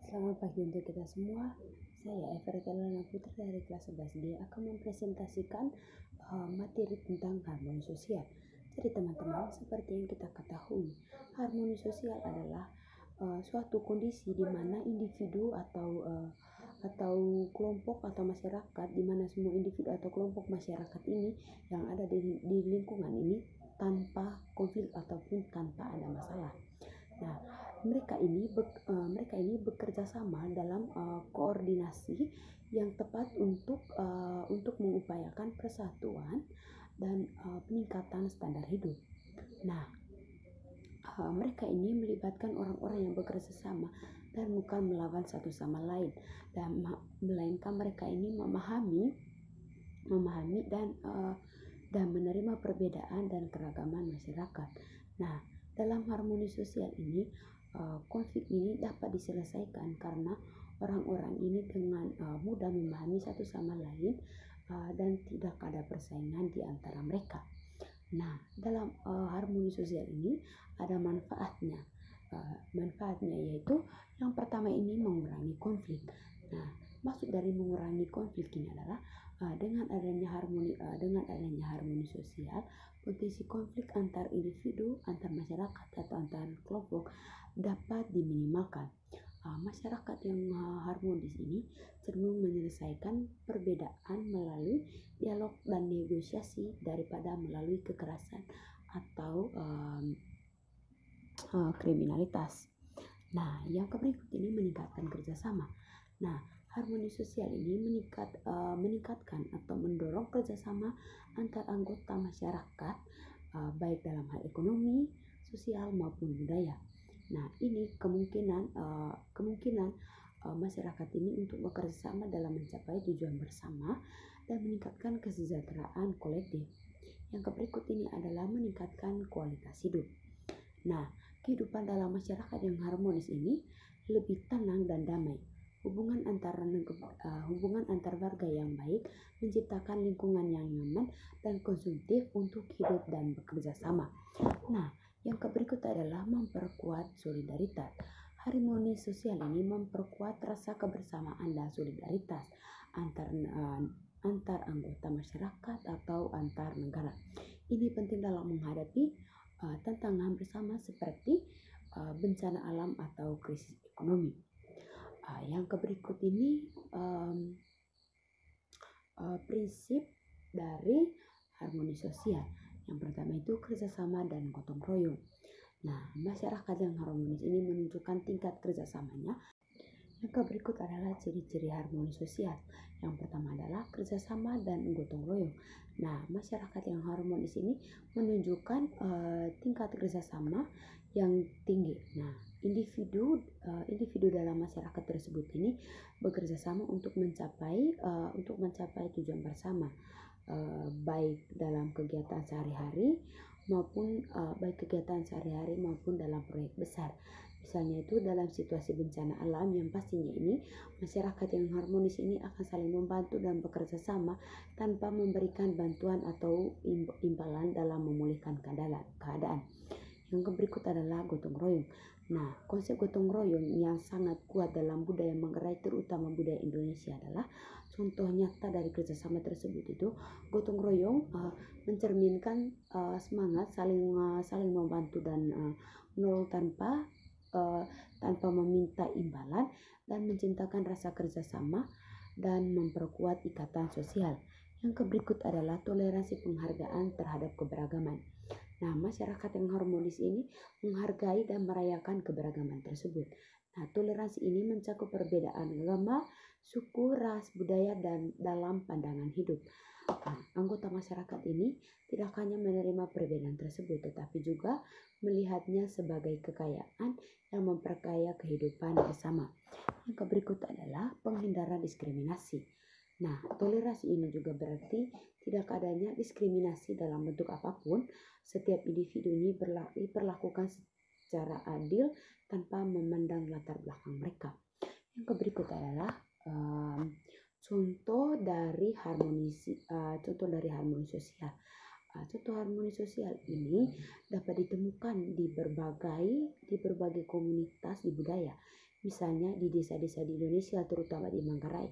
Selamat pagi untuk kita semua. Saya Everett Elena Putri dari kelas 11D akan mempresentasikan materi tentang harmoni sosial. Jadi teman-teman, seperti yang kita ketahui, harmoni sosial adalah suatu kondisi di mana individu atau kelompok atau masyarakat, di mana semua individu atau kelompok masyarakat ini yang ada di lingkungan ini tanpa konflik ataupun tanpa ada masalah. Nah, mereka ini bekerja sama dalam koordinasi yang tepat untuk mengupayakan persatuan dan peningkatan standar hidup. Nah, mereka ini melibatkan orang-orang yang bekerja sama dan bukan melawan satu sama lain, dan melainkan mereka ini memahami dan menerima perbedaan dan keragaman masyarakat. Nah, dalam harmoni sosial ini, konflik ini dapat diselesaikan karena orang-orang ini dengan mudah memahami satu sama lain dan tidak ada persaingan di antara mereka. Nah, dalam harmoni sosial ini ada manfaatnya. Manfaatnya yaitu yang pertama ini mengurangi konflik. Nah, maksud dari mengurangi konflik ini adalah dengan adanya harmoni sosial, potensi konflik antar individu, antar masyarakat atau antar kelompok dapat diminimalkan. Masyarakat yang harmonis ini cenderung menyelesaikan perbedaan melalui dialog dan negosiasi daripada melalui kekerasan atau kriminalitas. Nah, yang berikut ini meningkatkan kerjasama. Nah, harmoni sosial ini meningkatkan atau mendorong kerjasama antar anggota masyarakat, baik dalam hal ekonomi, sosial maupun budaya. Nah, ini kemungkinan masyarakat ini untuk bekerja sama dalam mencapai tujuan bersama dan meningkatkan kesejahteraan kolektif. Yang berikut ini adalah meningkatkan kualitas hidup. Nah, kehidupan dalam masyarakat yang harmonis ini lebih tenang dan damai. Hubungan antar warga yang baik menciptakan lingkungan yang nyaman dan konsumtif untuk hidup dan bekerja sama. Nah, yang berikut adalah memperkuat solidaritas. Harmoni sosial ini memperkuat rasa kebersamaan dan solidaritas antar anggota masyarakat atau antar negara. Ini penting dalam menghadapi tantangan bersama seperti bencana alam atau krisis ekonomi. Yang berikut ini prinsip dari harmoni sosial. Yang pertama itu kerjasama dan gotong royong. Nah, masyarakat yang harmonis ini menunjukkan tingkat kerjasamanya. Yang berikut adalah ciri-ciri harmoni sosial. Yang pertama adalah kerjasama dan gotong royong. Nah, masyarakat yang harmonis ini menunjukkan tingkat kerjasama yang tinggi. Nah, individu dalam masyarakat tersebut ini bekerja sama untuk mencapai tujuan bersama, baik dalam kegiatan sehari-hari maupun dalam proyek besar. Misalnya itu dalam situasi bencana alam yang pastinya ini masyarakat yang harmonis ini akan saling membantu dan bekerja sama tanpa memberikan bantuan atau imbalan dalam memulihkan keadaan. Yang berikut adalah gotong royong. Nah, konsep gotong royong yang sangat kuat dalam budaya Manggarai, terutama budaya Indonesia, adalah contoh nyata dari kerjasama tersebut itu gotong royong mencerminkan semangat saling membantu dan menolong tanpa meminta imbalan, dan menciptakan rasa kerjasama dan memperkuat ikatan sosial. Yang berikut adalah toleransi, penghargaan terhadap keberagaman. Nah, masyarakat yang harmonis ini menghargai dan merayakan keberagaman tersebut. Nah, toleransi ini mencakup perbedaan agama, suku, ras, budaya, dan dalam pandangan hidup. Nah, anggota masyarakat ini tidak hanya menerima perbedaan tersebut, tetapi juga melihatnya sebagai kekayaan yang memperkaya kehidupan bersama. Yang berikut adalah penghindaran diskriminasi. Nah, toleransi ini juga berarti tidak adanya diskriminasi dalam bentuk apapun. Setiap individu ini diperlakukan secara adil tanpa memandang latar belakang mereka. Yang berikut adalah contoh dari harmoni sosial. Contoh harmoni sosial ini dapat ditemukan di berbagai komunitas di budaya. Misalnya di desa-desa di Indonesia, terutama di Manggarai.